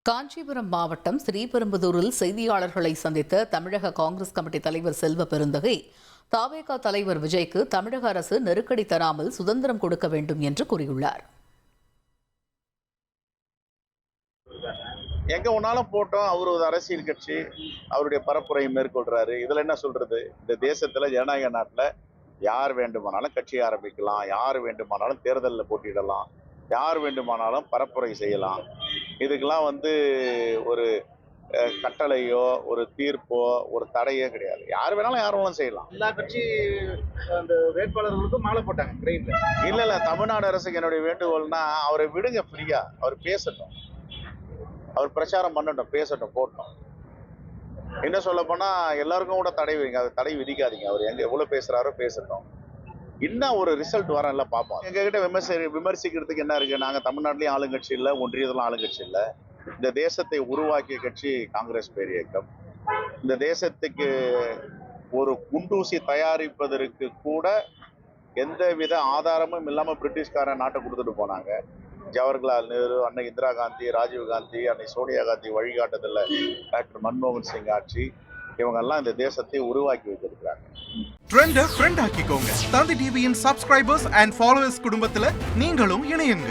காஞ்சிபுரம் மாவட்டம் ஸ்ரீபெரும்புதூரில் செய்தியாளர்களை சந்தித்த தமிழக காங்கிரஸ் கமிட்டி தலைவர் செல்வ பெருந்தகை, தவேகா தலைவர் விஜய்க்கு தமிழக அரசு நெருக்கடி தராமல் சுதந்திரம் கொடுக்க வேண்டும் என்று கூறியுள்ளார். எங்க ஒன்னாலும் போட்டோம், அவரு ஒரு அரசியல் கட்சி, அவருடைய பரப்புரையை மேற்கொள்றாரு. இதுல என்ன சொல்றது? இந்த தேசத்துல ஜனநாயக நாட்டுல யார் வேண்டுமானாலும் கட்சி ஆரம்பிக்கலாம், யார் வேண்டுமானாலும் தேர்தலில் போட்டியிடலாம், யார் வேண்டுமானாலும் பரப்புரை செய்யலாம். இதுக்கெல்லாம் ஒரு கட்டளையோ ஒரு தீர்ப்போ ஒரு தடையோ கிடையாது. யார் வேணாலும் யார் வேணாலும் செய்யலாம். எல்லா கட்சி அந்த வேட்பாளர்களுக்கும் மாலை போட்டாங்க ட்ரெயின்ல. இல்ல தமிழ்நாடு அரசுக்கு என்னுடைய வேண்டுகோள்னா, அவரை விடுங்க ஃப்ரீயா, அவர் பேசட்டும், அவர் பிரச்சாரம் பண்ணட்டும், பேசட்டும், போட்டோம். என்ன சொல்ல போனா எல்லாருக்கும் கூட தடை வைங்க, அது தடை விதிக்காதீங்க. அவர் எங்க எவ்வளவு பேசுறாரோ பேசட்டும். இன்னும் ஒரு ரிசல்ட் வரல பார்ப்போம். எங்ககிட்ட விமர்சிக்கிறதுக்கு என்ன இருக்கு? நாங்க தமிழ்நாட்டிலையும் ஆளுங்கட்சி இல்லை, ஒன்றியத்திலும் ஆளுங்கட்சி இல்லை. இந்த தேசத்தை உருவாக்கிய கட்சி காங்கிரஸ் பேர் இயக்கம். இந்த தேசத்துக்கு ஒரு குண்டூசி தயாரிப்பதற்கு கூட எந்தவித ஆதாரமும் இல்லாம பிரிட்டிஷ்காரன் நாட்டை கொடுத்துட்டு போனாங்க. ஜவஹர்லால் நேரு, அன்னை இந்திரா காந்தி, ராஜீவ் காந்தி, அன்னை சோனியா காந்தி வழிகாட்டுதல்ல டாக்டர் மன்மோகன் சிங் ஆட்சி, இவங்கெல்லாம் இந்த தேசத்தை உருவாக்கி வைத்திருக்கிறாங்க. ட்ரெண்ட ஃப்ரெண்ட் ஆக்கிக்கோங்க. தந்தி டிவியின் சப்ஸ்கிரைபர்ஸ் அண்ட் ஃபாலோவர்ஸ் குடும்பத்துல நீங்களும் இணையுங்க.